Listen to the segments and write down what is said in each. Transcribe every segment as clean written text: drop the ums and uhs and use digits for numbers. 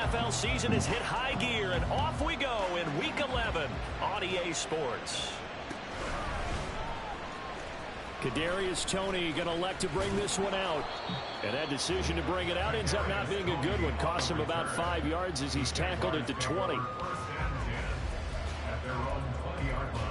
NFL season has hit high gear, and off we go in Week 11 on EA Sports. Kadarius Toney going to elect to bring this one out. And that decision to bring it out ends up not being a good one. Cost him about 5 yards as he's tackled at the 20. At their own 20-yard line.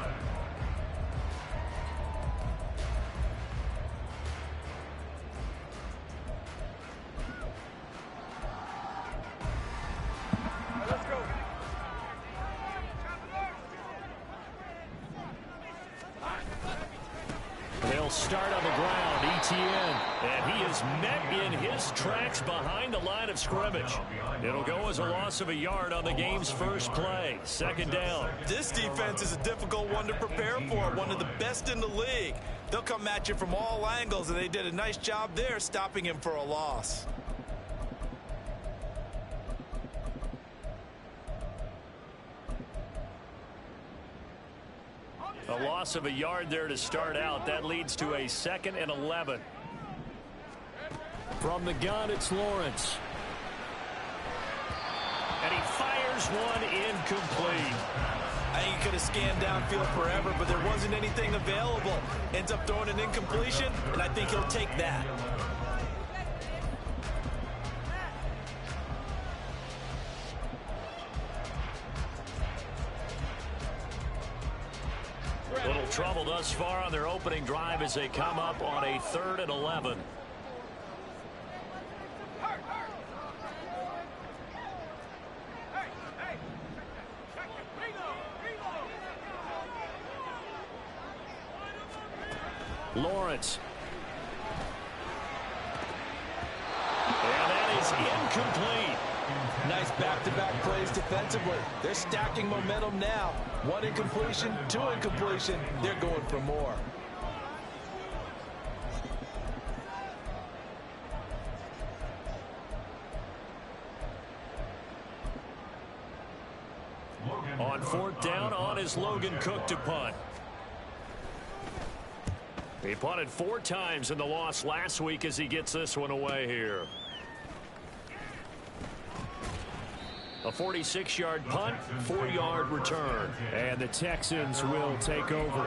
They'll start on the ground, Etienne, and he is met in his tracks behind the line of scrimmage. It'll go as a loss of a yard on the game's first play. Second down. This defense is a difficult one to prepare for, one of the best in the league. They'll come at you from all angles, and they did a nice job there stopping him for a loss. A loss of a yard there to start out. That leads to a 2nd and 11. From the gun, it's Lawrence. And he fires one incomplete. I think he could have scanned downfield forever, but there wasn't anything available. Ends up throwing an incompletion, and I think he'll take that. Little trouble thus far on their opening drive as they come up on a 3rd and 11. Lawrence. And that is incomplete. Nice back-to-back plays defensively. They're stacking momentum now. 1 incompletion, 2 incompletion. They're going for more. On 4th down, on is Logan Cook to punt. He punted 4 times in the loss last week as he gets this one away here. A 46-yard punt, 4-yard return. And the Texans will take over.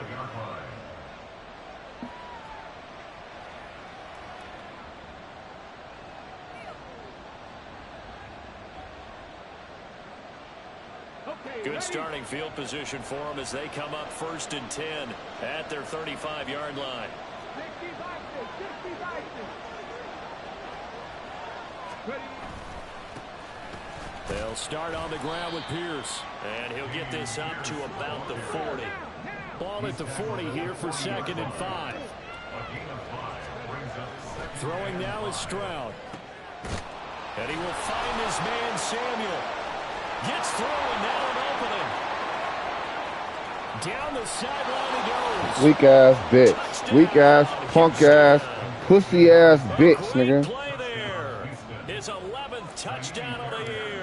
Good starting field position for them as they come up 1st and 10 at their 35-yard line. They'll start on the ground with Pierce. And he'll get this up to about the 40. Ball at the 40 here for 2nd and 5. Throwing now is Stroud. And he will find his man Samuel. Gets through and now an opening. Down the sideline he goes. Weak ass bitch. Weak ass, punk ass, pussy ass bitch, nigga. Play there. His 11th touchdown of the year.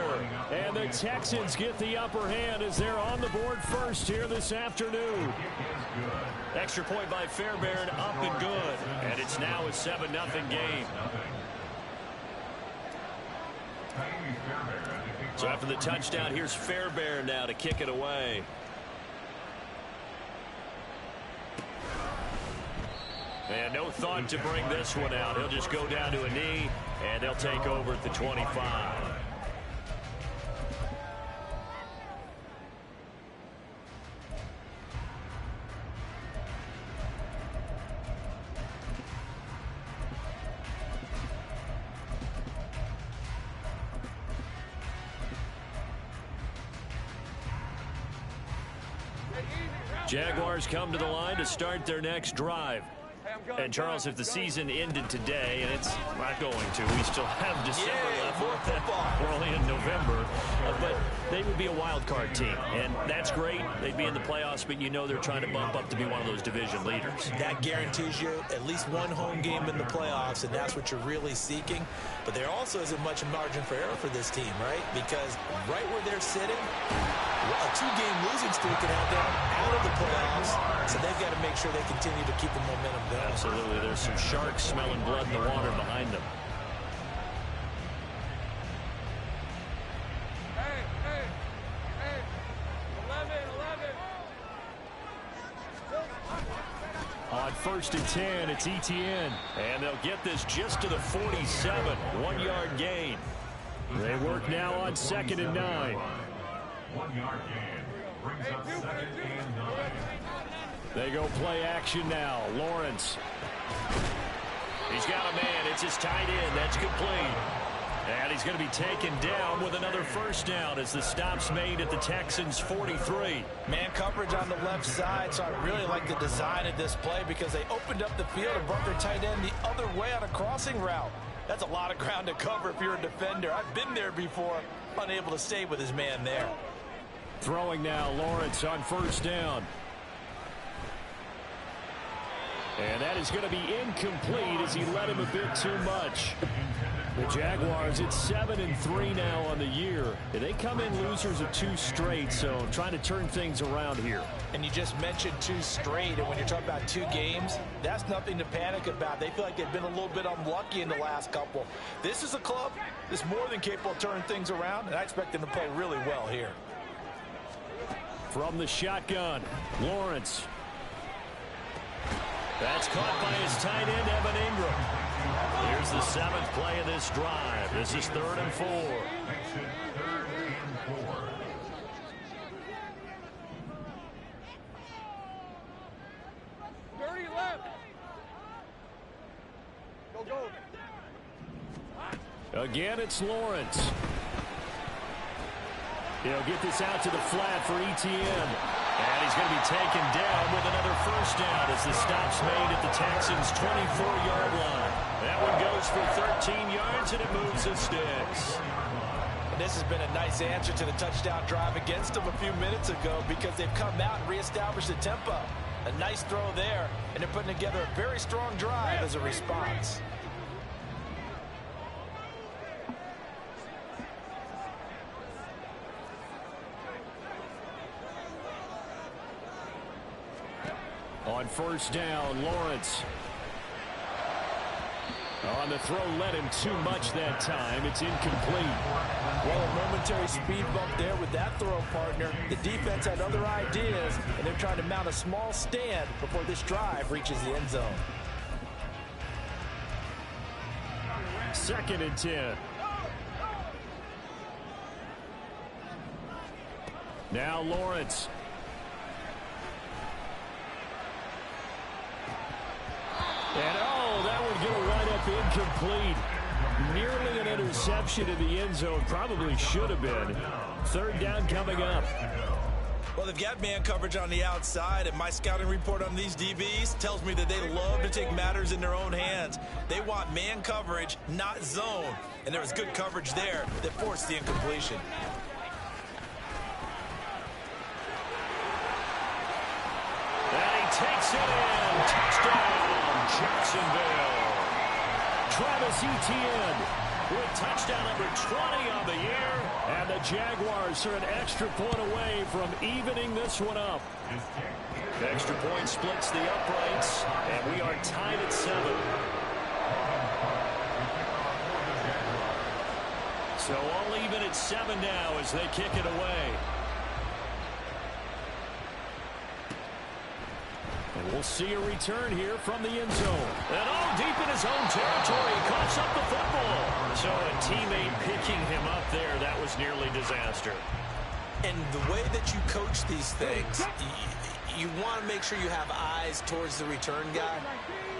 And the Texans get the upper hand as they're on the board first here this afternoon. Extra point by Fairbairn, up and good. And it's now a 7-0 game. So after the touchdown, here's Fairbairn now to kick it away. And no thought to bring this one out. He'll just go down to a knee, and they'll take over at the 25. Jaguars come to the line to start their next drive. And, Charles, if the season ended today, and it's not going to, we still have December left. We're only in November. But they would be a wild card team, and that's great. They'd be in the playoffs, but you know they're trying to bump up to be one of those division leaders. That guarantees you at least one home game in the playoffs, and that's what you're really seeking. But there also isn't much margin for error for this team, right? Because right where they're sitting, a 2-game losing streak could have them out of the playoffs, so they've got to make sure they continue to keep the momentum going. Absolutely. There's some sharks smelling blood in the water behind them. first and 10. It's ETN. And they'll get this just to the 47. 1-yard gain. They work now on 2nd and 9. 1-yard gain brings up 2nd and 9. They go play action now. Lawrence. He's got a man. It's his tight end. That's complete. And he's going to be taken down with another first down as the stop's made at the Texans' 43. Man coverage on the left side, so I really like the design of this play because they opened up the field and brought their tight end the other way on a crossing route. That's a lot of ground to cover if you're a defender. I've been there before, unable to stay with his man there. Throwing now, Lawrence on first down. And that is going to be incomplete as he led him a bit too much. The Jaguars, it's 7-3 now on the year. And they come in losers of 2 straight, so trying to turn things around here. And you just mentioned 2 straight, and when you're talking about 2 games, that's nothing to panic about. They feel like they've been a little bit unlucky in the last couple. This is a club that's more than capable of turning things around, and I expect them to play really well here. From the shotgun, Lawrence. That's caught by his tight end, Evan Ingram. Here's the 7th play of this drive. This is 3rd and 4. Exit 3rd and 4. Again, it's Lawrence. He'll get this out to the flat for ETN. And he's going to be taken down with another first down as the stop's made at the Texans' 24-yard line. That one goes for 13 yards, and it moves the sticks. And this has been a nice answer to the touchdown drive against them a few minutes ago because they've come out and reestablished the tempo. A nice throw there, and they're putting together a very strong drive as a response. On first down, Lawrence. On the throw, led him too much that time. It's incomplete. Well, a momentary speed bump there with that throw, partner. The defense had other ideas, and they're trying to mount a small stand before this drive reaches the end zone. 2nd and 10. Now Lawrence. And that would get a right up incomplete. Nearly an interception in the end zone. Probably should have been. 3rd down coming up. Well, they've got man coverage on the outside, and my scouting report on these DBs tells me that they love to take matters in their own hands. They want man coverage, not zone. And there was good coverage there that forced the incompletion. And he takes it in. Touchdown. Jacksonville. Travis Etienne with touchdown number 20 on the year. And the Jaguars are an extra point away from evening this one up. The extra point splits the uprights, and we are tied at 7. So all even at 7 now as they kick it away. And we'll see a return here from the end zone. And deep in his own territory, he coughs up the football. So a teammate picking him up there, that was nearly disaster. And the way that you coach these things, you want to make sure you have eyes towards the return guy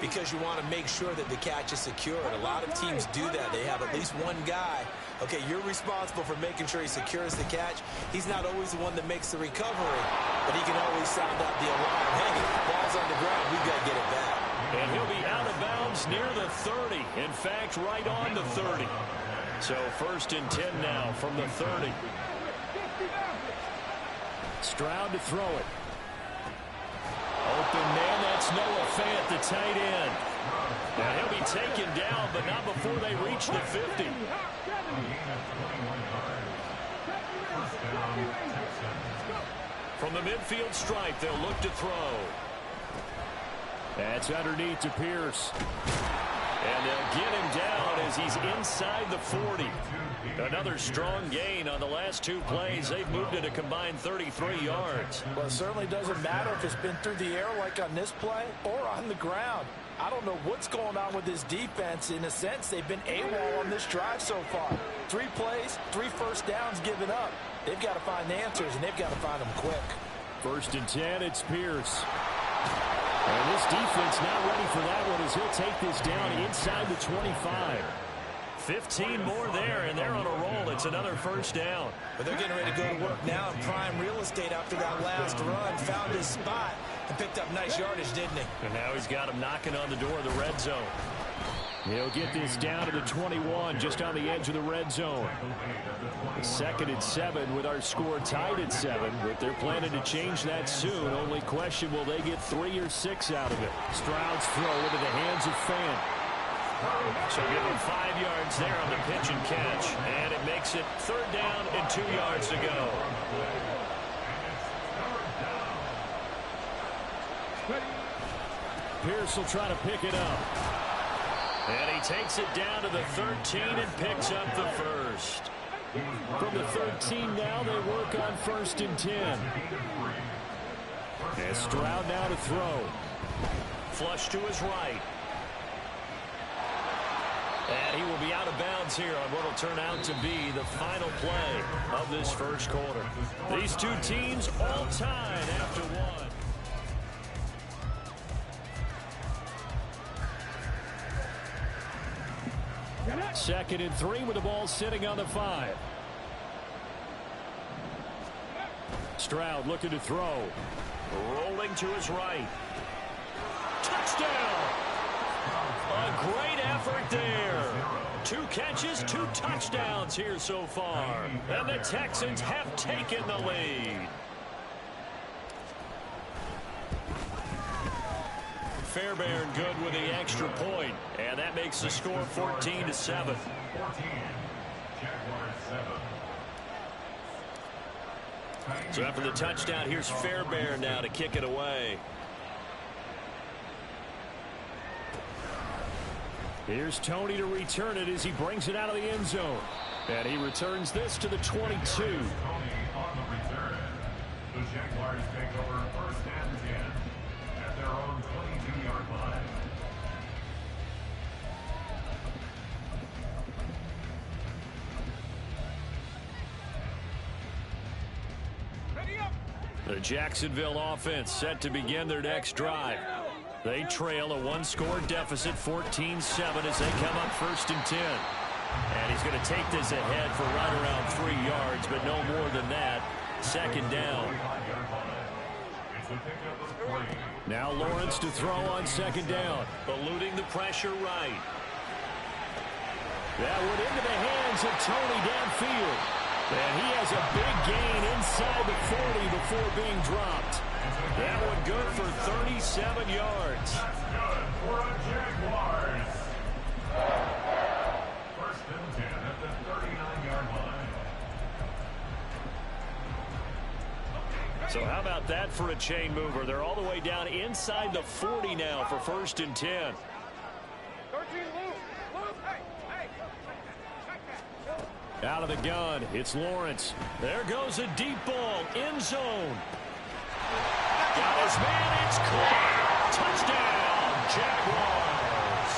because you want to make sure that the catch is secured. A lot of teams do that. They have at least one guy. Okay, you're responsible for making sure he secures the catch. He's not always the one that makes the recovery, but he can always sound out the alarm. Hey, ball's on the ground. We've got to get it back. And he'll be out of bounds near the 30. In fact, right on the 30. So 1st and 10 now from the 30. Stroud to throw it. Open man, that's Noah Fant, the tight end. Now he'll be taken down, but not before they reach the 50. From the midfield stripe, they'll look to throw. That's underneath to Pierce. And they'll get him down as he's inside the 40. Another strong gain on the last 2 plays. They've moved it a combined 33 yards. Well, it certainly doesn't matter if it's been through the air like on this play or on the ground. I don't know what's going on with this defense. In a sense, they've been AWOL on this drive so far. 3 plays, 3 first downs given up. They've got to find answers, and they've got to find them quick. 1st and 10, it's Pierce. And this defense not ready for that one as he'll take this down inside the 25. 15 more there, and they're on a roll. It's another 1st down. But they're getting ready to go to work now in prime real estate after that last run. Found his spot and picked up nice yardage, didn't he? And now he's got him knocking on the door of the red zone. He'll get this down to the 21, just on the edge of the red zone. 2nd and 7 with our score tied at 7, but they're planning to change that soon. Only question, will they get 3 or 6 out of it? Stroud's throw into the hands of Fan. So give him 5 yards there on the pitch and catch, and it makes it 3rd down and 2 yards to go. Pierce will try to pick it up. And he takes it down to the 13 and picks up the 1st. From the 13 now, they work on 1st and 10. And Stroud now to throw. Flush to his right. And he will be out of bounds here on what will turn out to be the final play of this 1st quarter. These 2 teams all tied after 1. 2nd and 3 with the ball sitting on the 5. Stroud looking to throw. Rolling to his right. Touchdown! A great effort there. 2 catches, 2 touchdowns here so far. And the Texans have taken the lead. Fairbairn good with the extra point, and that makes the score 14-7. 14. Jaguars 7. So after the touchdown, here's Fairbairn now to kick it away. Here's Tony to return it as he brings it out of the end zone. And he returns this to the 22. Tony on the return. The Jaguars take over 1st and 10 at their own 22-yard line. The Jacksonville offense set to begin their next drive. They trail a 1-score deficit, 14-7, as they come up 1st and 10. And he's going to take this ahead for right around 3 yards, but no more than that. 2nd down. Now Lawrence to throw on 2nd down, eluding the pressure right. That went into the hands of Tony downfield. And he has a big gain inside the 40 before being dropped. That one good for 37 yards. That's good for a Jaguars. 1st and 10 at the 39-yard line. So how about that for a chain mover? They're all the way down inside the 40 now for 1st and 10. Out of the gun, it's Lawrence. There goes a deep ball, end zone. Got his man, it's caught. Touchdown, Jaguars.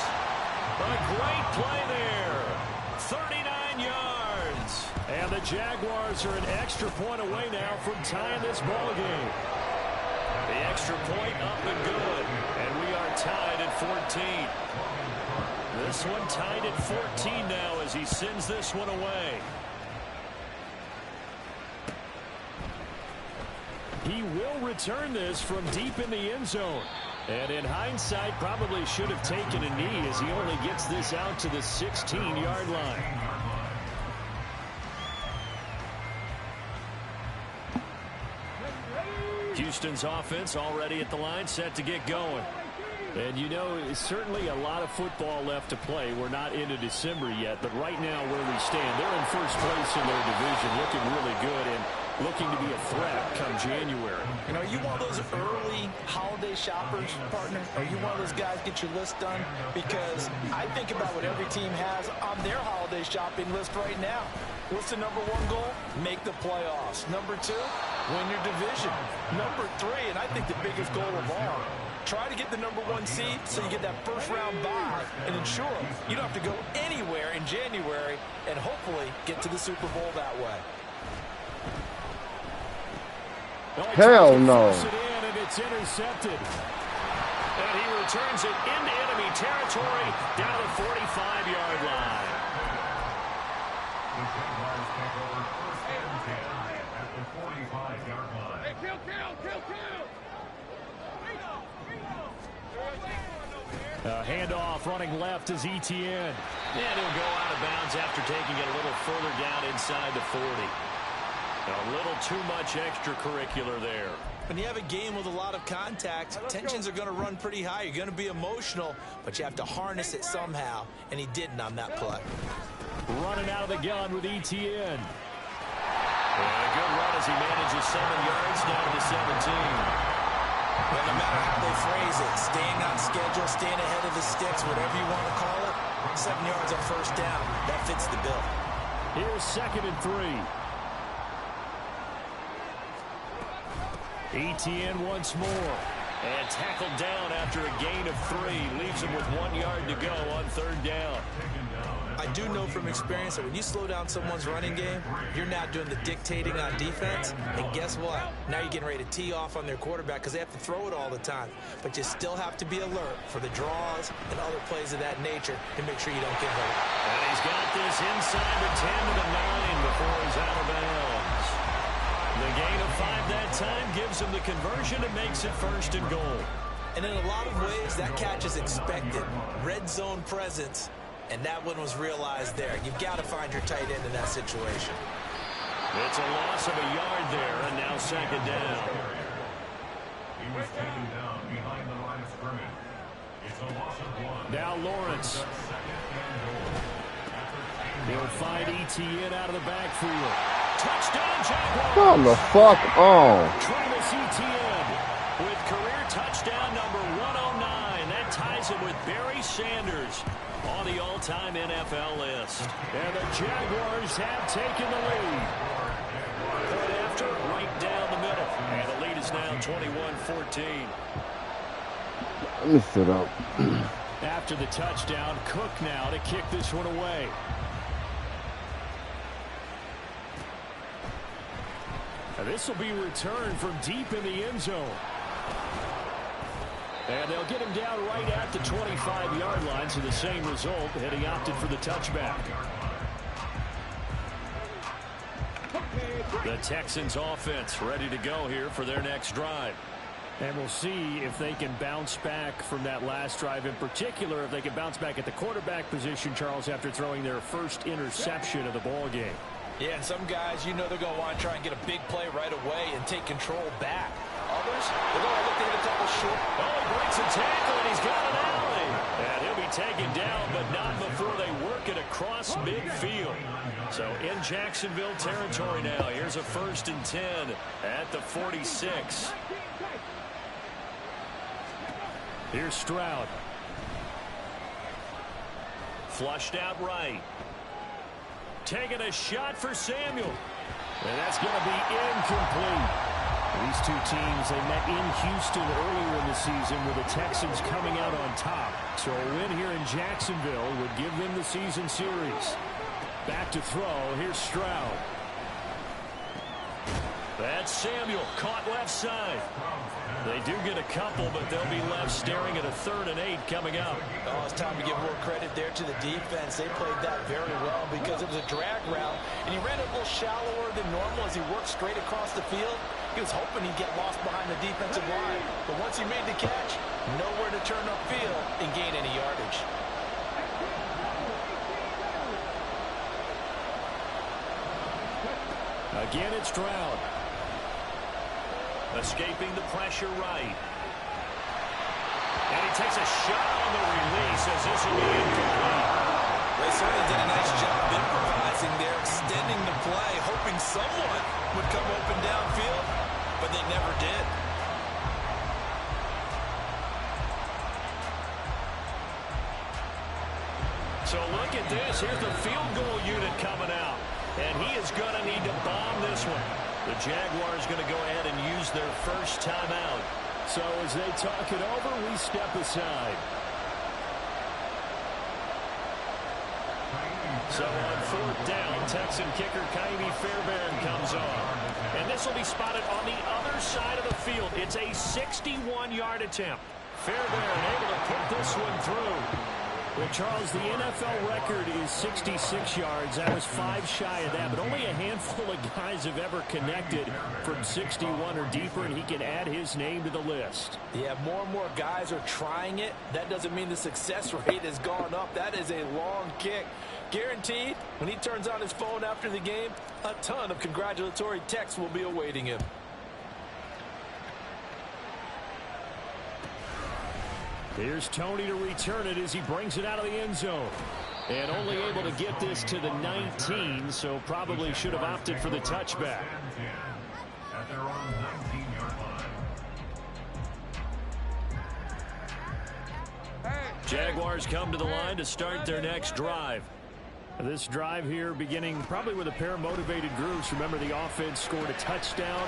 A great play there. 39 yards. And the Jaguars are an extra point away now from tying this ball game. The extra point up and good. And we are tied at 14. This one tied at 14 now as he sends this one away. He will return this from deep in the end zone. And in hindsight, probably should have taken a knee as he only gets this out to the 16-yard line. Houston's offense already at the line, set to get going. And you know, it's certainly a lot of football left to play. We're not into December yet, but right now where we stand, they're in 1st place in their division, looking really good and looking to be a threat come January. You know, are you one of those early holiday shoppers, partner? Are you one of those guys get your list done? Because I think about what every team has on their holiday shopping list right now. What's the number one goal? Make the playoffs. Number two, win your division. Number three, and I think the biggest goal of all, try to get the number one seed so you get that first round bye and ensure you don't have to go anywhere in January and hopefully get to the Super Bowl that way. Hell no. And it's intercepted. And he returns it into enemy territory down the 45-yard line. The Jaguars take over first and 10 at the 45-yard line. Hey, kill! Handoff running left is Etienne. And he'll go out of bounds after taking it a little further down inside the 40. A little too much extracurricular there. When you have a game with a lot of contact, tensions are going to run pretty high. You're going to be emotional, but you have to harness it somehow, and he didn't on that play. Running out of the gun with Etienne. And a good run as he manages 7 yards down to the 17. Well, no matter how they phrase it, staying on schedule, staying ahead of the sticks, whatever you want to call it, 7 yards on first down, that fits the bill. Here's 2nd and 3. Etienne once more. And tackled down after a gain of 3. Leaves him with 1 yard to go on 3rd down. I do know from experience that when you slow down someone's running game, you're now doing the dictating on defense. And guess what? Now you're getting ready to tee off on their quarterback because they have to throw it all the time. But you still have to be alert for the draws and other plays of that nature to make sure you don't get hurt. And he's got this inside the 10 to the 9 before he's out of bounds. The gain of 5 that time gives him the conversion and makes it 1st and goal. And in a lot of ways, that catch is expected. Red zone presence. And that one was realized there. You've got to find your tight end in that situation. It's a loss of a yard there, and now 2nd down. He was taken down behind the line of scrimmage. It's a loss of 1. Now Lawrence. He'll find Etienne out of the backfield. Touchdown, Jaguars! Come the fuck on. Travis Etienne with career touchdown number 109. That ties him with Barry Sanders on the all-time NFL list. And the Jaguars have taken the lead. Point after, right down the middle. And the lead is now 21-14. Let me sit up. After the touchdown, Cook now to kick this one away. Now this will be returned from deep in the end zone. And they'll get him down right at the 25-yard line, so the same result, and he opted for the touchback. The Texans offense ready to go here for their next drive. And we'll see if they can bounce back from that last drive, in particular if they can bounce back at the quarterback position, Charles, after throwing their first interception of the ball game. Yeah, and some guys, you know they're going to want to try and get a big play right away and take control back. Others, they're going to look to hit a couple short. Oh, he breaks a tackle, and he's got an alley. And he'll be taken down, but not before they work it across midfield. So in Jacksonville territory now. Here's a 1st and 10 at the 46. Here's Stroud. Flushed out right. Taking a shot for Samuel. And that's going to be incomplete. These two teams, they met in Houston earlier in the season with the Texans coming out on top. So a win here in Jacksonville would give them the season series. Back to throw. Here's Stroud. That's Samuel caught left side. They do get a couple, but they'll be left staring at a 3rd and 8 coming up. Oh, it's time to give more credit there to the defense. They played that very well because it was a drag route, and he ran a little shallower than normal as he worked straight across the field. He was hoping he'd get lost behind the defensive line, but once he made the catch, nowhere to turn upfield and gain any yardage. Again, it's Stroud. Escaping the pressure right. And he takes a shot on the release as this will be incomplete. They certainly did a nice job improvising there, extending the play, hoping someone would come open downfield, but they never did. So look at this. Here's the field goal unit coming out. And he is going to need to bomb this one. The Jaguars going to go ahead and use their first timeout. So as they talk it over, we step aside. So on fourth down, Texan kicker Kaimi Fairbairn comes on. And this will be spotted on the other side of the field. It's a 61-yard attempt. Fairbairn able to put this one through. Well, Charles, the NFL record is 66 yards. That was 5 shy of that, but only a handful of guys have ever connected from 61 or deeper, and he can add his name to the list. Yeah, more and more guys are trying it. That doesn't mean the success rate has gone up. That is a long kick. Guaranteed, when he turns on his phone after the game, a ton of congratulatory texts will be awaiting him. Here's Tony to return it as he brings it out of the end zone. And only able to get this to the 19, so probably should have opted for the touchback. At their own 19-yard line. Jaguars come to the line to start their next drive. This drive here beginning probably with a pair of motivated groups. Remember, the offense scored a touchdown.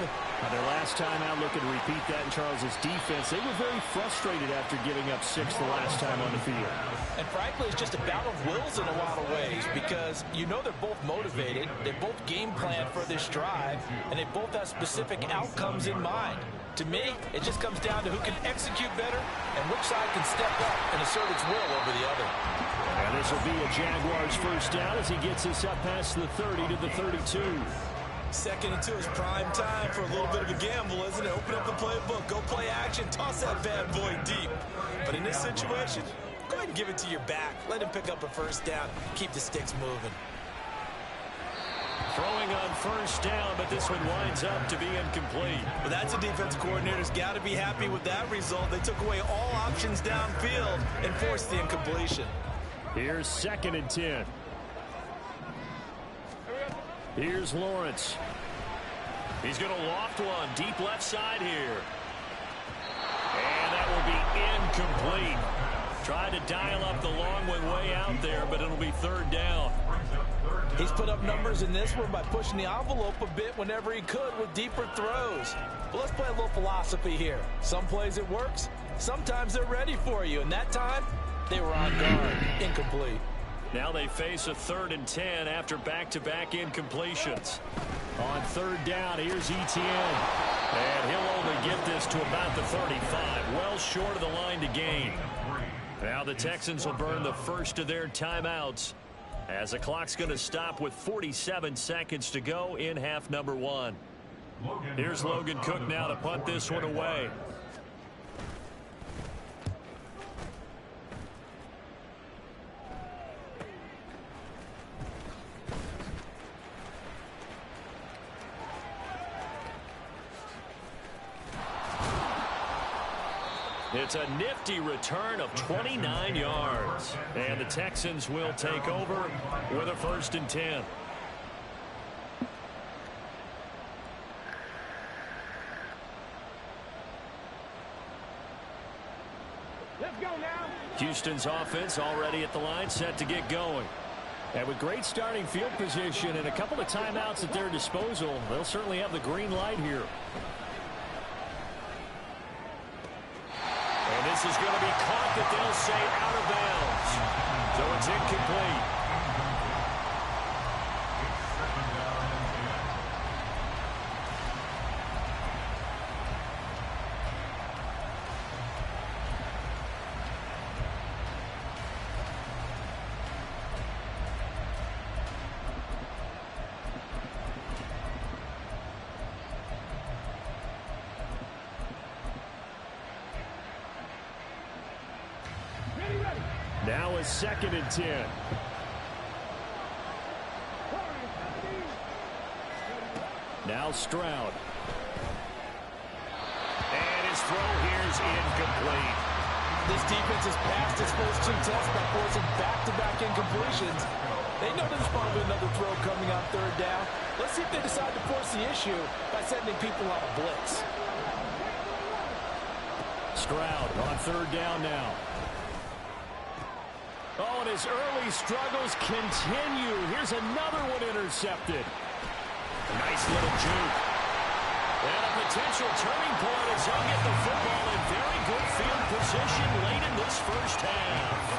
Their last time out, looking to repeat that in Charles's defense. They were very frustrated after giving up 6 the last time on the field. And frankly, it's just a battle of wills in a lot of ways because you know they're both motivated. They both game plan for this drive, and they both have specific outcomes in mind. To me, it just comes down to who can execute better and which side can step up and assert its will over the other. And this will be a Jaguars first down as he gets us up past the 30 to the 32. 2nd and 2 is prime time for a little bit of a gamble, isn't it? Open up the playbook, go play action, toss that bad boy deep. But in this situation, go ahead and give it to your back. Let him pick up a first down. Keep the sticks moving. Throwing on first down, but this one winds up to be incomplete. Well, that's a defense coordinator's got to be happy with that result. They took away all options downfield and forced the incompletion. Here's 2nd and 10. Here's Lawrence. He's going to loft one deep left side here. And that will be incomplete. Tried to dial up the long one way out there, but it'll be 3rd down. He's put up numbers in this one by pushing the envelope a bit whenever he could with deeper throws. But let's play a little philosophy here. Some plays it works. Sometimes they're ready for you. And that time, they were on guard. Incomplete. Now they face a 3rd and 10 after back-to-back incompletions. On 3rd down, here's Etienne. And he'll only get this to about the 35, well short of the line to gain. Now the Texans will burn the first of their timeouts as the clock's going to stop with 47 seconds to go in half number 1. Here's Logan Cook now to punt this one away. It's a nifty return of 29 yards. And the Texans will take over with a 1st and 10. Let's go now. Houston's offense already at the line, set to get going. And with great starting field position and a couple of timeouts at their disposal, they'll certainly have the green light here. And this is going to be caught, that they'll say out of bounds. So it's incomplete. Now is 2nd and 10. Now Stroud. And his throw here is incomplete. This defense has passed its first 2 tests by forcing back-to-back incompletions. They know there's probably another throw coming on 3rd down. Let's see if they decide to force the issue by sending people on a blitz. Stroud on 3rd down now. Oh, and his early struggles continue. Here's another one intercepted. Nice little juke. And a potential turning point as they'll get the football in very good field position late in this first half.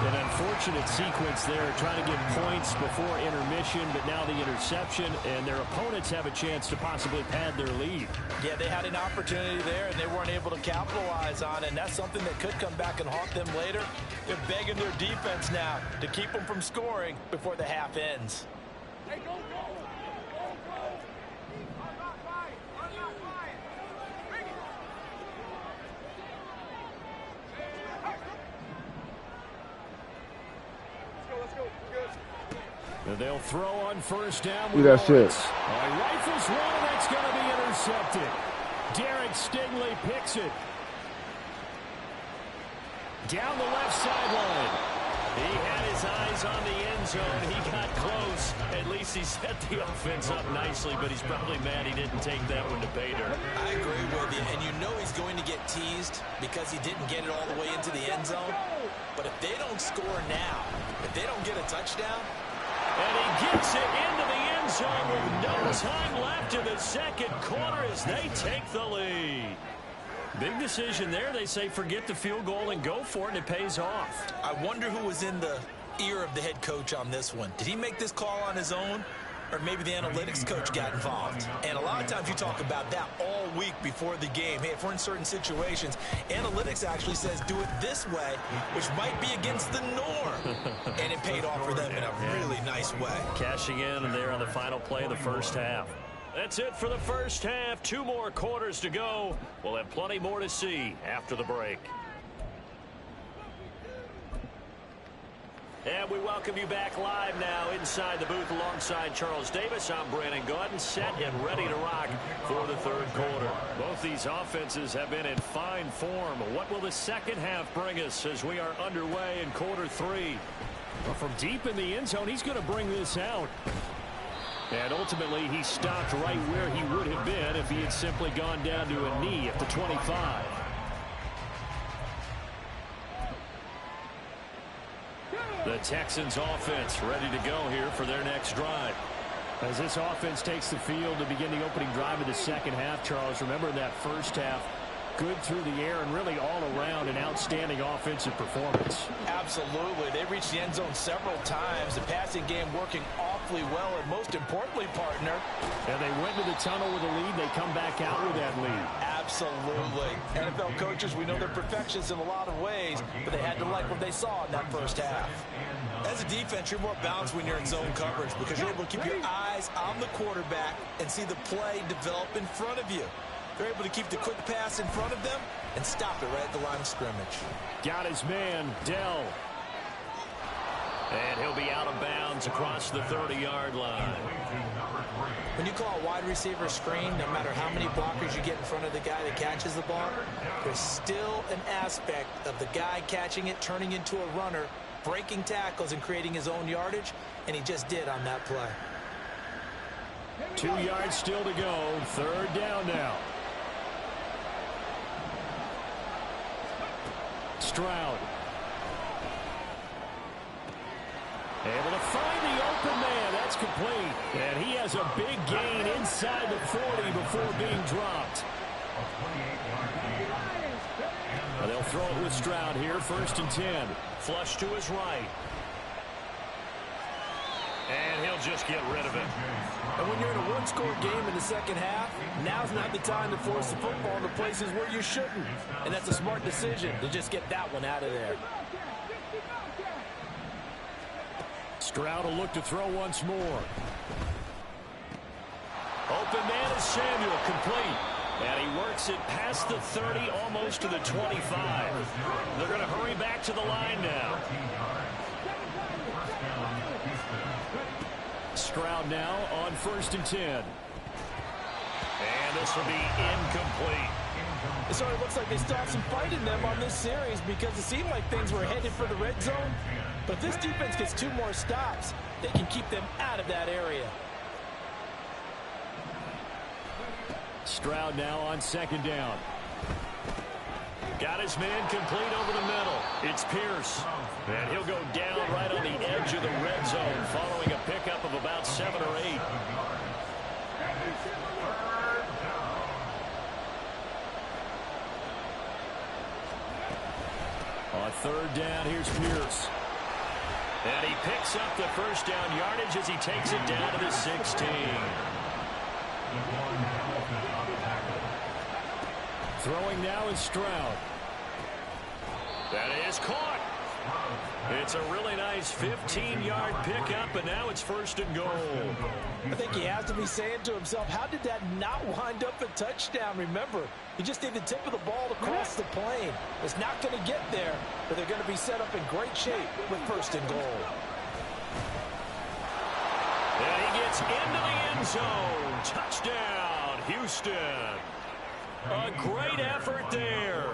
An unfortunate sequence there, trying to get points before intermission, but now the interception, and their opponents have a chance to possibly pad their lead. Yeah, they had an opportunity there, and they weren't able to capitalize on it, and that's something that could come back and haunt them later. They're begging their defense now to keep them from scoring before the half ends. Hey, go, go! They'll throw on first down. Look at that shit. Rifles one, and that's going to be intercepted. Derek Stingley picks it. Down the left sideline. He had his eyes on the end zone. He got close. At least he set the offense up nicely, but he's probably mad he didn't take that one to pay dirt. I agree with you, and you know he's going to get teased because he didn't get it all the way into the end zone. But if they don't score now, if they don't get a touchdown, and he gets it into the end zone with no time left in the second quarter as they take the lead. Big decision there. They say forget the field goal and go for it, and it pays off. I wonder who was in the ear of the head coach on this one. Did he make this call on his own? Or maybe the analytics coach got involved. And a lot of times you talk about that all week before the game. Hey, if we're in certain situations, analytics actually says do it this way, which might be against the norm. And it paid off for them in a really nice way. Cashing in there on the final play of the first half. That's it for the first half. 2 more quarters to go. We'll have plenty more to see after the break. And we welcome you back live now inside the booth alongside Charles Davis. I'm Brandon Gordon, set and ready to rock for the third quarter. Both these offenses have been in fine form. What will the second half bring us as we are underway in quarter 3? Well, from deep in the end zone, he's going to bring this out. And ultimately, he stopped right where he would have been if he had simply gone down to a knee at the 25. The Texans offense ready to go here for their next drive. As this offense takes the field to begin the opening drive of the second half, Charles, remember in that first half, good through the air and really all around an outstanding offensive performance. Absolutely. They reached the end zone several times. The passing game working awfully well, and most importantly, partner. And they went to the tunnel with a lead. They come back out with that lead. Absolutely. NFL coaches, we know they're perfectionists in a lot of ways, but they had to like what they saw in that first half. As a defense, you're more balanced when you're in zone coverage because you're able to keep your eyes on the quarterback and see the play develop in front of you. They're able to keep the quick pass in front of them and stop it right at the line of scrimmage. Got his man, Dell. And he'll be out of bounds across the 30-yard line. When you call a wide receiver screen, no matter how many blockers you get in front of the guy that catches the ball, there's still an aspect of the guy catching it, turning into a runner, breaking tackles and creating his own yardage, and he just did on that play. 2 yards still to go. Third down now. Stroud. Able to find the open man. That's complete. And he has a big gain inside the 40 before being dropped. Well, they'll throw it with Stroud here. 1st and 10. Flush to his right. And he'll just get rid of it. And when you're in a one-score game in the second half, now's not the time to force the football in the places where you shouldn't. And that's a smart decision to just get that one out of there. Stroud will look to throw once more. Open man is Samuel, complete. And he works it past the 30, almost to the 25. They're going to hurry back to the line now. Stroud now on 1st and 10. And this will be incomplete. It sort of looks like they still have some fight in them on this series because it seemed like things were headed for the red zone. But if this defense gets 2 more stops, they can keep them out of that area. Stroud now on 2nd down. Got his man complete over the middle. It's Pierce. And he'll go down right on the edge of the red zone following a pickup of about 7 or 8. On third down, here's Pierce. And he picks up the first down yardage as he takes it down to the 16. Throwing now is Stroud. That is caught. It's a really nice 15-yard pickup, and now it's first and goal. I think he has to be saying to himself, how did that not wind up a touchdown? Remember, he just did the tip of the ball to cross the plane. It's not going to get there, but they're going to be set up in great shape with first and goal. And he gets into the end zone. Touchdown, Houston. A great effort there.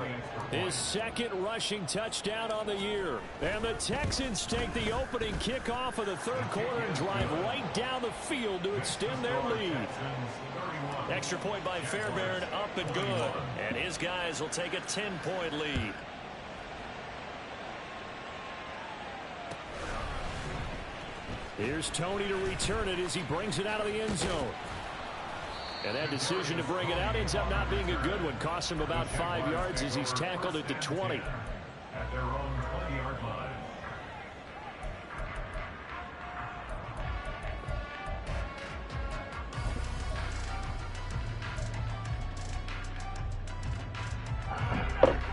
His second rushing touchdown on the year. And the Texans take the opening kickoff of the third quarter and drive right down the field to extend their lead. Extra point by Fairbairn, up and good. And his guys will take a 10-point lead. Here's Tony to return it as he brings it out of the end zone. And that decision to bring it out ends up not being a good one. Costs him about 5 yards as he's tackled at the 20. At their own 20-yard line.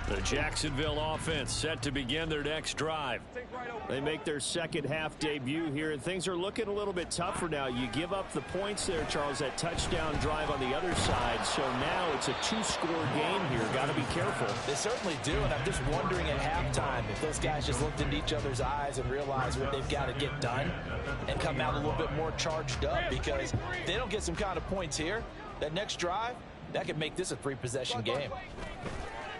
The Jacksonville offense set to begin their next drive. They make their second half debut here, and things are looking a little bit tougher now. You give up the points there, Charles, that touchdown drive on the other side. So now it's a two-score game here. Got to be careful. They certainly do, and I'm just wondering at halftime if those guys just looked into each other's eyes and realized what they've got to get done and come out a little bit more charged up, because if they don't get some kind of points here, that next drive, that could make this a 3-possession game.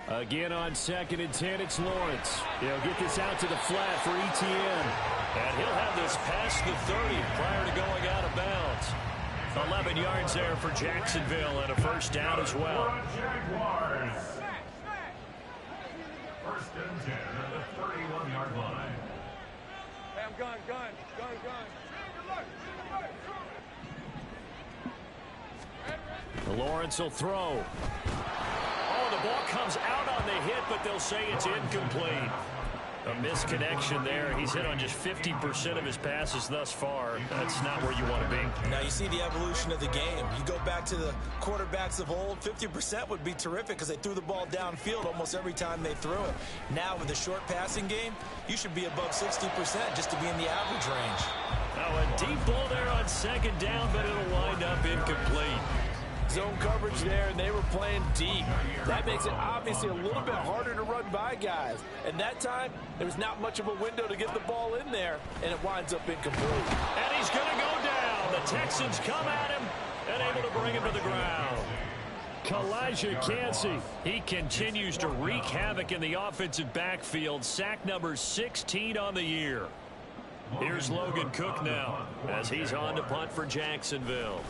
Again on 2nd and 10, it's Lawrence. He'll get this out to the flat for Etienne. And he'll have this past the 30 prior to going out of bounds. 11 yards there for Jacksonville and a first down as well. Jaguars. First and 10 at the 31-yard line. Hey, I'm gun. Lawrence will throw. Oh, the ball comes out on the hit, but they'll say it's incomplete. A misconnection there. He's hit on just 50% of his passes thus far. That's not where you want to be. Now you see the evolution of the game. You go back to the quarterbacks of old, 50% would be terrific because they threw the ball downfield almost every time they threw it. Now with the short passing game, you should be above 60% just to be in the average range. Now a deep ball there on second down, but it'll wind up incomplete. Zone coverage there, and they were playing deep. That makes it obviously a little bit harder to run by guys. And that time, there was not much of a window to get the ball in there, and it winds up incomplete. And he's going to go down. The Texans come at him and able to bring him to the ground. Kalijah Kancey. He continues to wreak havoc in the offensive backfield. Sack number 16 on the year. Here's Logan Cook now as he's on to punt for Jacksonville.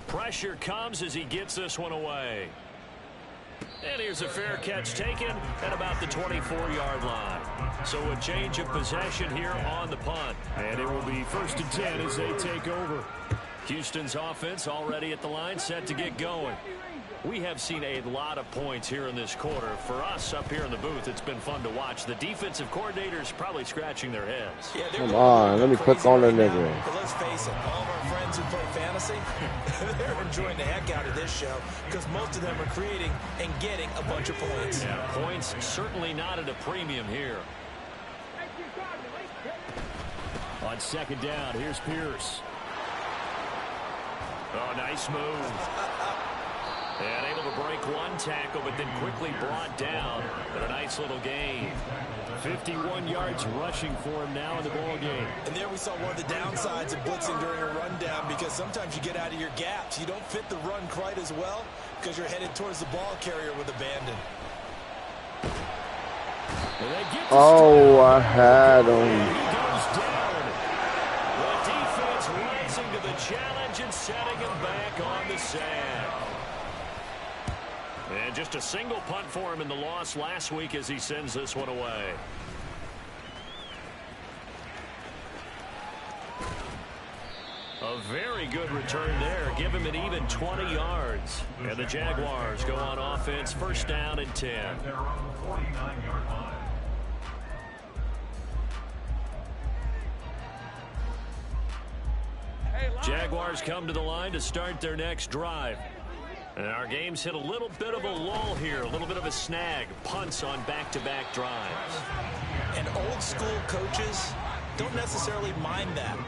Pressure comes as he gets this one away. And here's a fair catch taken at about the 24-yard line. So a change of possession here on the punt. And it will be first and 10 as they take over. Houston's offense already at the line, set to get going. We have seen a lot of points here in this quarter. For us up here in the booth, it's been fun to watch. The defensive coordinators probably scratching their heads. Yeah, come on, let me click on the nigga. Let's face it, all of our friends who play fantasy, they're enjoying the heck out of this show because most of them are creating and getting a bunch of points. Yeah, points certainly not at a premium here. On second down, here's Pierce. Oh, nice move. And able to break one tackle, but then quickly brought down at a nice little gain. 51 yards rushing for him now in the ball game. And there we saw one of the downsides of blitzing during a rundown, because sometimes you get out of your gaps. You don't fit the run quite as well because you're headed towards the ball carrier with abandon. Oh, I had him. He goes down. The defense rising to the challenge and setting him back on the sack. And just a single punt for him in the loss last week as he sends this one away. A very good return there. Give him an even 20 yards. And the Jaguars go on offense, first down and 10. Jaguars come to the line to start their next drive. And our game's hit a little bit of a lull here, a little bit of a snag. Punts on back-to-back drives. And old school coaches don't necessarily mind that.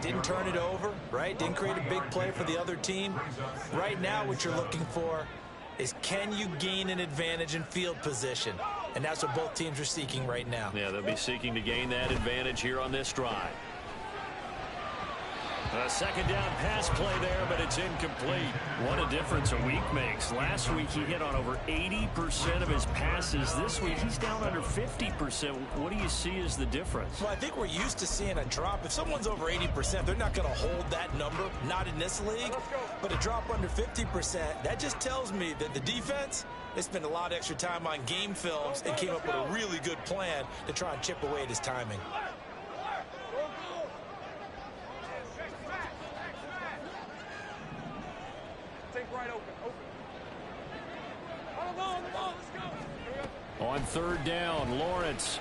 Didn't turn it over, right? Didn't create a big play for the other team. Right now what you're looking for is, can you gain an advantage in field position? And that's what both teams are seeking right now. Yeah, they'll be seeking to gain that advantage here on this drive. A second down pass play there, but it's incomplete. What a difference a week makes. Last week he hit on over 80% of his passes. This week he's down under 50%. What do you see as the difference? Well, I think we're used to seeing a drop. If someone's over 80%, they're not going to hold that number, not in this league. But a drop under 50%, that just tells me that the defense, they spent a lot of extra time on game films and came up with a really good plan to try and chip away at his timing. On third down, Lawrence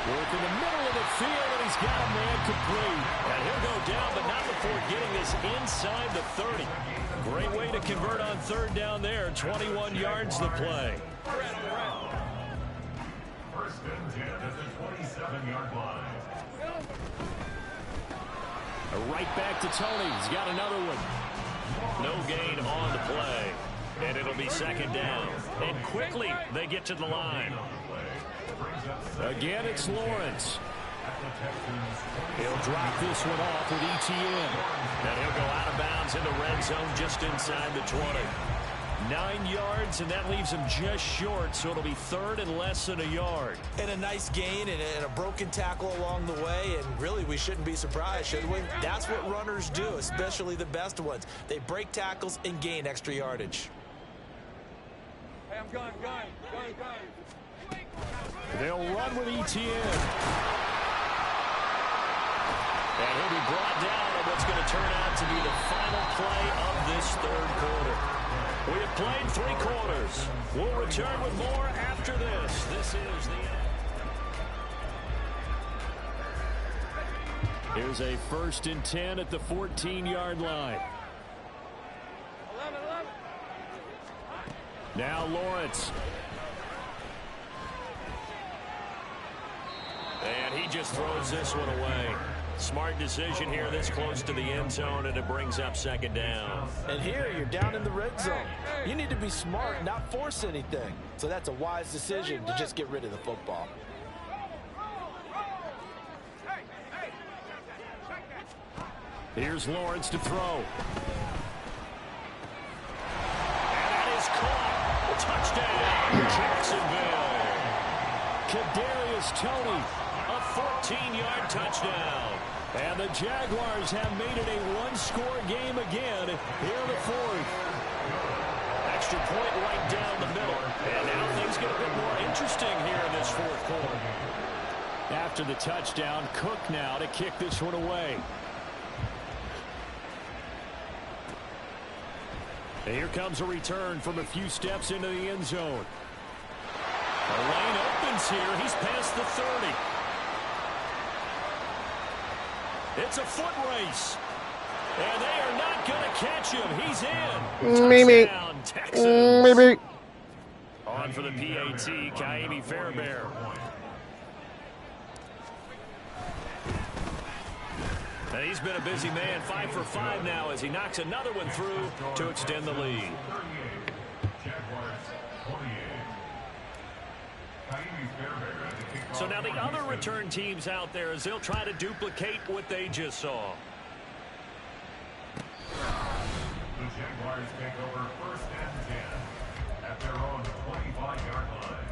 working the middle of the field, and he's got a man complete. And he'll go down, but not before getting this inside the 30. Great way to convert on third down there. 21 yards the play. First and 10 at the 27-yard line. Right back to Tony. He's got another one. No gain on the play. And it'll be second down. And quickly they get to the line. Again, it's Lawrence. He'll drop this one off with ETN. And he'll go out of bounds in the red zone just inside the 20. 9 yards, and that leaves him just short, so it'll be third and less than a yard. And a nice gain and a broken tackle along the way, and really we shouldn't be surprised, should we? That's what runners do, especially the best ones. They break tackles and gain extra yardage. Hey, I'm gun. They'll run with ETN. And he'll be brought down on what's going to turn out to be the final play of this third quarter. We have played 3 quarters. We'll return with more after this. This is the... Here's a first and 10 at the 14-yard line. 11. Now Lawrence. And he just throws this one away. Smart decision here this close to the end zone, and it brings up second down. And here you're down in the red zone. You need to be smart, not force anything. So that's a wise decision to just get rid of the football. Here's Lawrence to throw. And that is caught. Touchdown, Jacksonville. Kadarius Toney. A 14-yard touchdown. And the Jaguars have made it a one-score game again here in the fourth. Extra point right down the middle. And now things get a bit more interesting here in this fourth quarter. After the touchdown, Cook now to kick this one away. And here comes a return from a few steps into the end zone. The lane opens here. He's past the 30. It's a foot race. And they are not going to catch him. He's in. Maybe. Touchdown, Texans. Maybe. On for the PAT, Kaimi Fairbairn. And he's been a busy man, 5 for 5 now as he knocks another one through to extend the lead. So now the other return teams out there as they'll try to duplicate what they just saw. The Jaguars take over first and 10 at their own 25-yard line.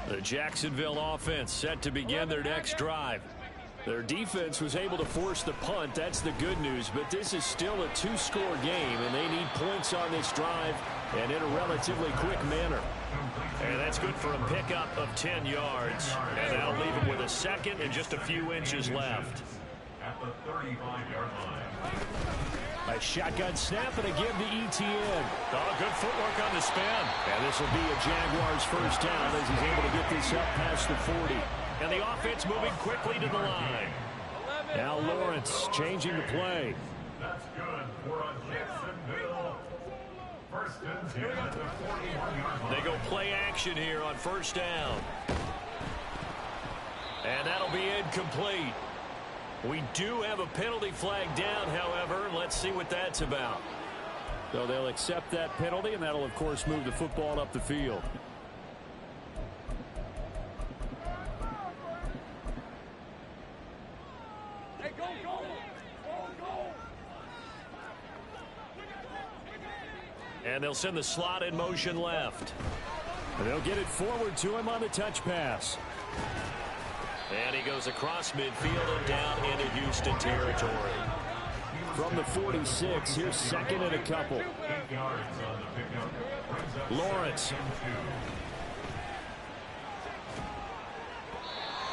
The Jacksonville offense set to begin their next drive. Their defense was able to force the punt. That's the good news. But this is still a two-score game, and they need points on this drive and in a relatively quick manner. And that's good for a pickup of 10 yards. And that'll leave them with a second and just a few inches left. At the 35-yard line. A shotgun snap and a give to Etienne. Oh, good footwork on the spin. And this will be a Jaguars first down as he's able to get this up past the 40. And the offense moving quickly to the line. Now Lawrence changing the play. That's good for a Jacksonville. First and 10 at the 41-yard line. They go play action here on first down. And that'll be incomplete. We do have a penalty flag down, however. Let's see what that's about. So they'll accept that penalty, and that'll, of course, move the football up the field. Hey, go, go! Go, go! And they'll send the slot in motion left. And they'll get it forward to him on the touch pass. And he goes across midfield and down into Houston territory. From the 46, here's second and a couple. 8 yards on the pickup. Lawrence.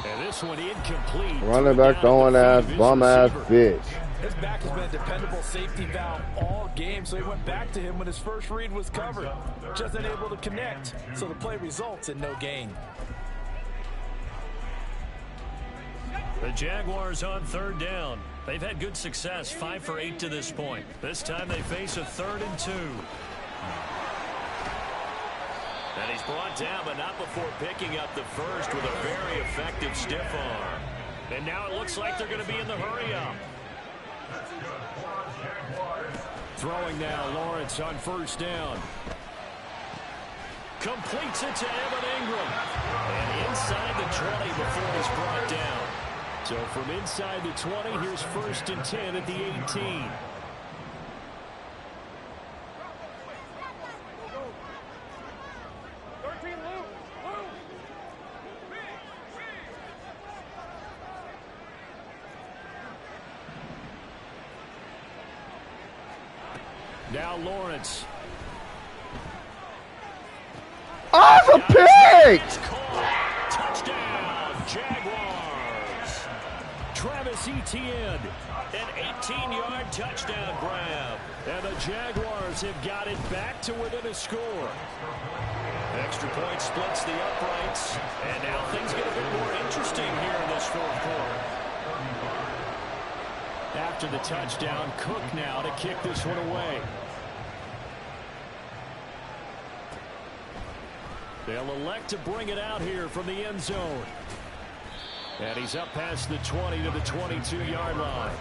And this one incomplete. Running back throwing ass, bum ass bitch. His back has been a dependable safety valve all game, so he went back to him when his first read was covered. Just unable to connect, so the play results in no gain. The Jaguars on third down. They've had good success, 5 for 8 to this point. This time they face a 3rd and 2. And he's brought down, but not before picking up the first with a very effective stiff arm. And now it looks like they're going to be in the hurry-up. Throwing now, Lawrence on first down. Completes it to Evan Ingram. And inside the 20 before he's brought down. So from inside the 20, here's first and 10 at the 18. Now Lawrence. Oh, it's a pick! Touchdown, Jaguars. Travis Etienne. An 18-yard touchdown grab. And the Jaguars have got it back to within a score. Extra point splits the uprights. And now things get a bit more interesting here in this fourth quarter. After the touchdown, Cook now to kick this one away. They'll elect to bring it out here from the end zone. And he's up past the 20 to the 22-yard line.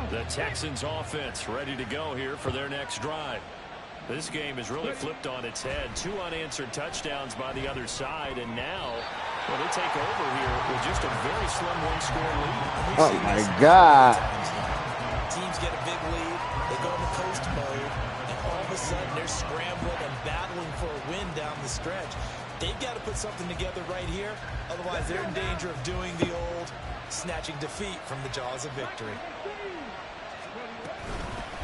The Texans offense ready to go here for their next drive. This game has really flipped on its head. 2 unanswered touchdowns by the other side, and now, well, they take over here with just a very slim one-score lead. Oh, my God. Teams get a big lead, they go into coast mode, and all of a sudden they're scrambling and battling for a win down the stretch. They've got to put something together right here, otherwise they're in danger of doing the old snatching defeat from the jaws of victory.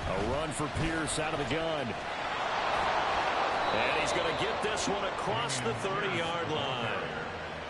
A run for Pierce out of the gun. And he's going to get this one across the 30-yard line.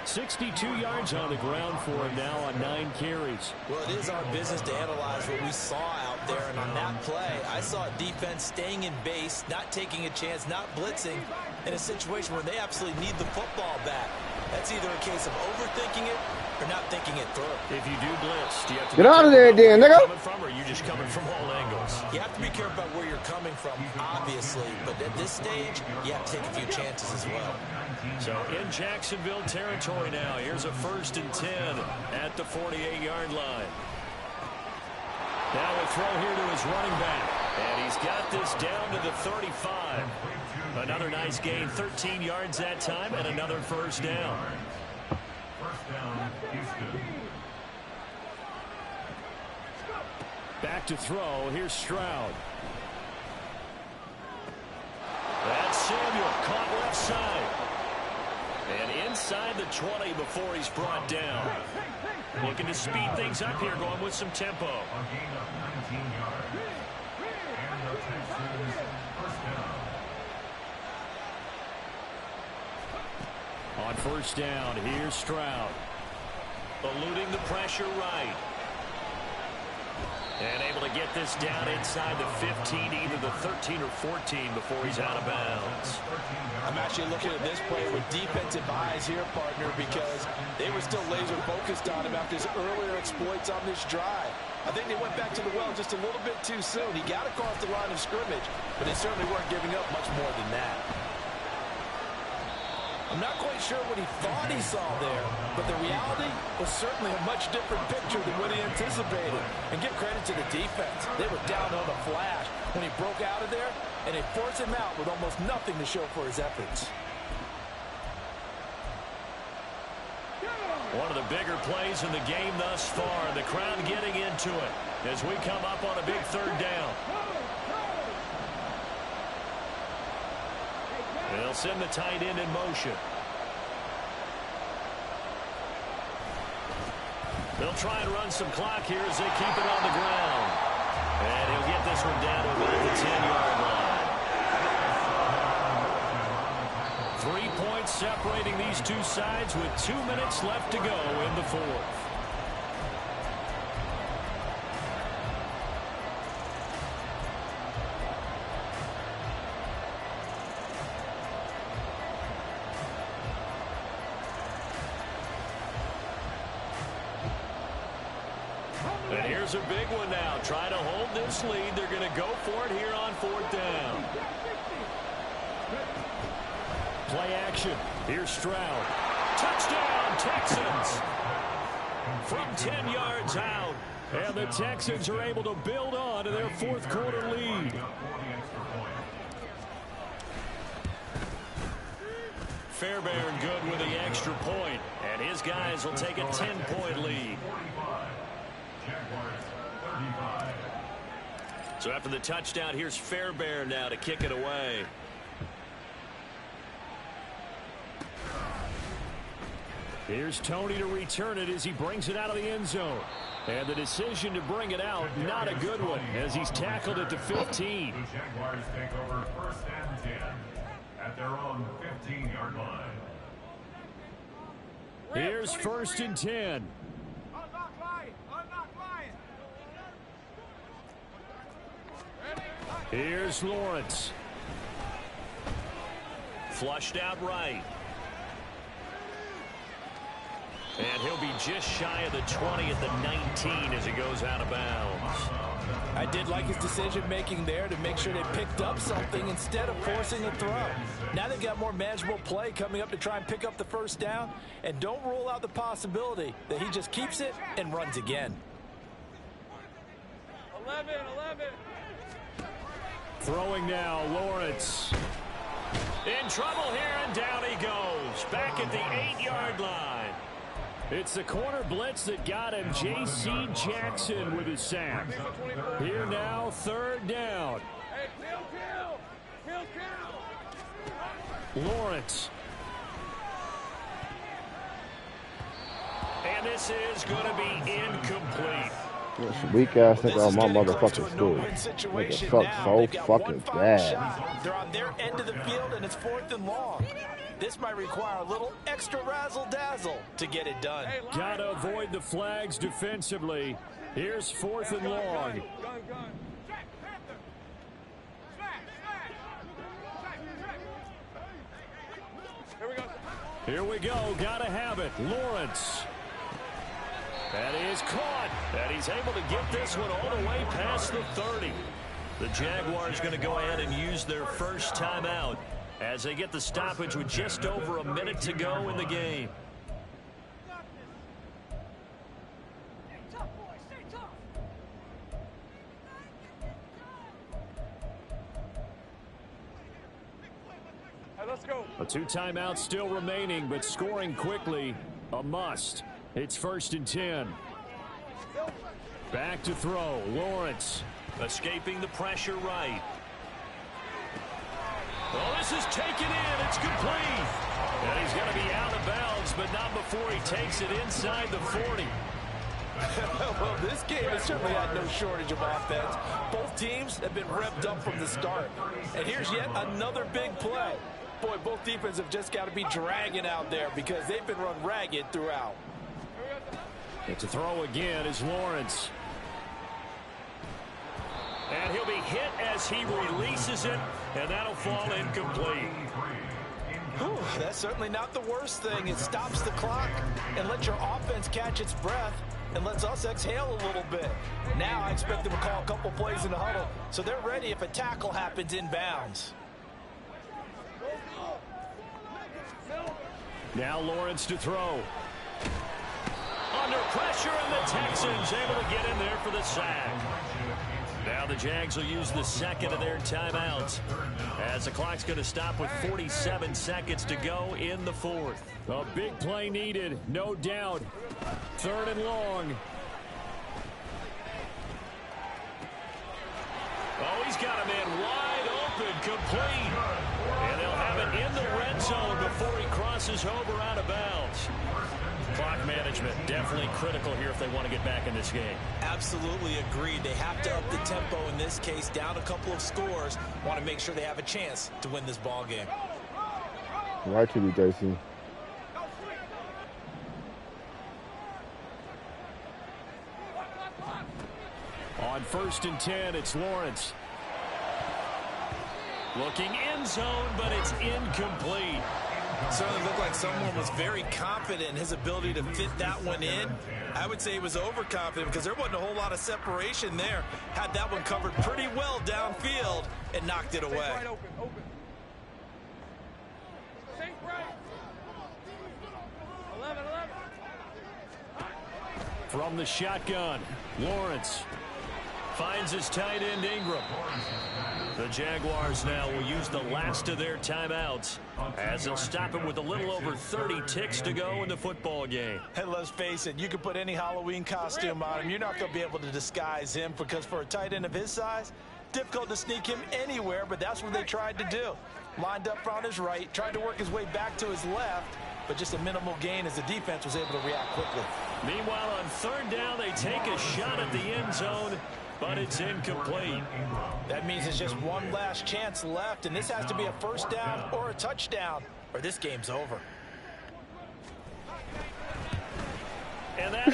62 yards on the ground for him now on 9 carries. Well, it is our business to analyze what we saw out there, and on that play, I saw defense staying in base, not taking a chance, not blitzing, in a situation where they absolutely need the football back. That's either a case of overthinking it or not thinking it through. If you do blitz, do you have to Get out of there, Dan, nigga. coming from, or are you just coming from all angles? You have to be careful about where you're coming from, obviously, but at this stage, you have to take a few chances as well. So in Jacksonville territory now. Here's a 1st and 10 at the 48-yard line. Now a throw here to his running back. And he's got this down to the 35. Another nice gain, 13 yards that time, and another first down. First down, Houston. Back to throw. Here's Stroud. That's Samuel caught left side. And inside the 20 before he's brought down. Looking to speed things up here, going with some tempo. A gain of 19 yards. And the Texans first down. On first down, here's Stroud. Eluding the pressure right. And able to get this down inside the 15, either the 13 or 14 before he's out of bounds. I'm actually looking at this play with defensive eyes here, partner, because they were still laser focused on him after his earlier exploits on this drive. I think they went back to the well just a little bit too soon. He got across the line of scrimmage, but they certainly weren't giving up much more than that. I'm not quite sure what he thought he saw there, but the reality was certainly a much different picture than what he anticipated. And give credit to the defense. They were down on a flash when he broke out of there, and they forced him out with almost nothing to show for his efforts. One of the bigger plays in the game thus far. The crowd getting into it as we come up on a big third down. They'll send the tight end in motion. They'll try and run some clock here as they keep it on the ground. And he'll get this one down to about the 10-yard line. 3 points separating these two sides with 2 minutes left to go in the fourth. And here's a big one now. Try to hold this lead. They're going to go for it here on fourth down. Play action. Here's Stroud. Touchdown, Texans. From 10 yards out. And the Texans are able to build on to their fourth quarter lead. Fairbairn good with the extra point. And his guys will take a 10-point lead. So after the touchdown, here's Fairbairn now to kick it away. Here's Tony to return it as he brings it out of the end zone. And the decision to bring it out, not a good one, as he's tackled at the 15. The Jaguars take over first and 10 at their own 15-yard line. Here's first and 10. Here's Lawrence. Flushed out right. And he'll be just shy of the 20 at the 19 as he goes out of bounds. I did like his decision-making there to make sure they picked up something instead of forcing a throw. Now they've got more manageable play coming up to try and pick up the first down. And don't rule out the possibility that he just keeps it and runs again. 11. Throwing now, Lawrence. In trouble here, and down he goes. Back at the 8-yard line. It's the corner blitz that got him. J.C. Jackson with his sack. Here now, third down. Hey, kill. Lawrence. And this is going to be incomplete. This weak-ass nigga on my motherfucking school. Nigga sucks so fucking bad. They're on their end of the field, and it's 4th and long. This might require a little extra razzle-dazzle to get it done. Gotta avoid the flags defensively. Here's 4th and long. Gun. Here we go. Gotta have it. Lawrence. That is caught. And he's able to get this one all the way past the 30. The Jaguars going to go ahead and use their first timeout as they get the stoppage with just over a minute to go in the game. Let's go. A 2 timeouts still remaining, but scoring quickly, a must. It's first and 10. Back to throw. Lawrence. Escaping the pressure right. Oh, this is taken in. It's complete. And he's going to be out of bounds, but not before he takes it inside the 40. Well, this game has certainly had no shortage of offense. Both teams have been revved up from the start. And here's yet another big play. Boy, both defenses have just got to be dragging out there because they've been run ragged throughout. And to throw again is Lawrence. And he'll be hit as he releases it, and that'll fall incomplete. Whew, that's certainly not the worst thing. It stops the clock and lets your offense catch its breath and lets us exhale a little bit. Now I expect them to call a couple plays in the huddle so they're ready if a tackle happens inbounds. Now Lawrence to throw. Under pressure, and the Texans able to get in there for the sack. Now the Jags will use the second of their timeouts as the clock's going to stop with 47 seconds to go in the fourth. A big play needed, no doubt. 3rd and long. Oh, he's got a man wide open, complete. And they'll have it in the red zone before he crosses over out of bounds. Clock management definitely critical here if they want to get back in this game. Absolutely agreed. They have to up the tempo in this case, down a couple of scores. Want to make sure they have a chance to win this ball game. Right to you, JC. On 1st and 10, it's Lawrence. Looking end zone, but it's incomplete. Certainly looked like someone was very confident in his ability to fit that one in. I would say he was overconfident because there wasn't a whole lot of separation there. Had that one covered pretty well downfield and knocked it away. Right open, open. Safe right. 11. From the shotgun, Lawrence finds his tight end Ingram. The Jaguars now will use the last of their timeouts as they'll stop it with a little over 30 ticks to go in the football game. And let's face it, you can put any Halloween costume on him. You're not going to be able to disguise him because for a tight end of his size, difficult to sneak him anywhere, but that's what they tried to do. Lined up on his right, tried to work his way back to his left, but just a minimal gain as the defense was able to react quickly. Meanwhile, on 3rd down, they take a shot at the end zone, but it's incomplete. That means there's just one last chance left, and this has to be a 1st down or a touchdown, or this game's over. And that is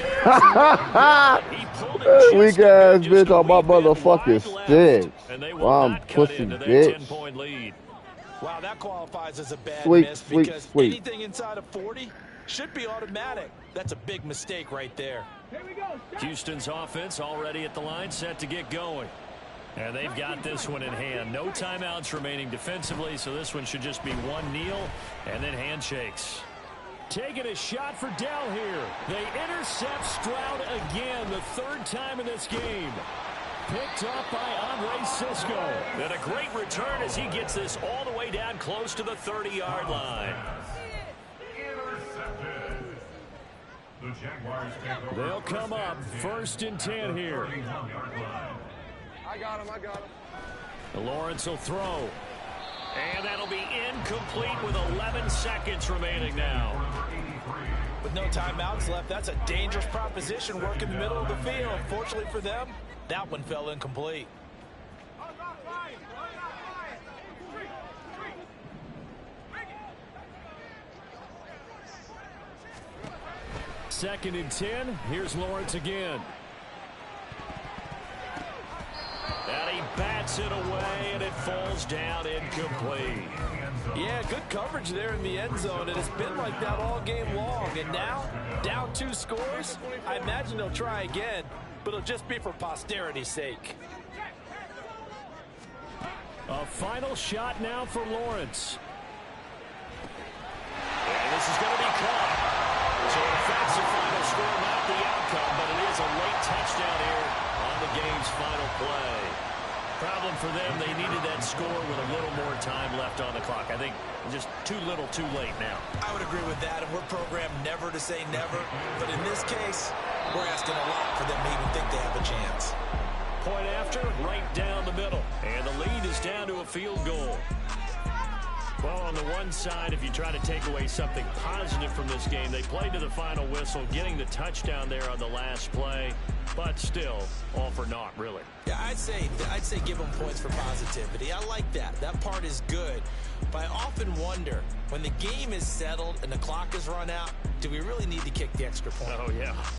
Weak ass bitch on my motherfucking stick. I'm pussy bitch. 10-point lead. Wow, that qualifies as a bad Sweet, miss sweet, because sweet. anything inside of 40 should be automatic. That's a big mistake right there. Houston's offense already at the line, set to get going. And they've got this one in hand. No timeouts remaining defensively, so this one should just be one kneel and then handshakes. Taking a shot for Dell here. They intercept Stroud again, the 3rd time in this game. Picked up by Andre Cisco. And a great return as he gets this all the way down close to the 30-yard line. They'll come up 1st and 10 here. I got him. Lawrence will throw. And that'll be incomplete with 11 seconds remaining now. With no timeouts left, that's a dangerous proposition work in the middle of the field. Fortunately for them, that one fell incomplete. 2nd and 10. Here's Lawrence again. And he bats it away, and it falls down incomplete. Yeah, good coverage there in the end zone, and it's been like that all game long. And now, down 2 scores, I imagine they'll try again, but it'll just be for posterity's sake. A final shot now for Lawrence. And this is going to be caught. So it affects the final score, not the outcome, but it is a late touchdown here on the game's final play. Problem for them, they needed that score with a little more time left on the clock. I think just too little, too late now. I would agree with that, and we're programmed never to say never. But in this case, we're asking a lot for them to even think they have a chance. Point after, right down the middle. And the lead is down to a field goal. Well, on the one side, if you try to take away something positive from this game, they played to the final whistle, getting the touchdown there on the last play, but still all for naught, really. Yeah, I'd say give them points for positivity. I like that. That part is good. But I often wonder, when the game is settled and the clock is run out, do we really need to kick the extra point? Oh, yeah.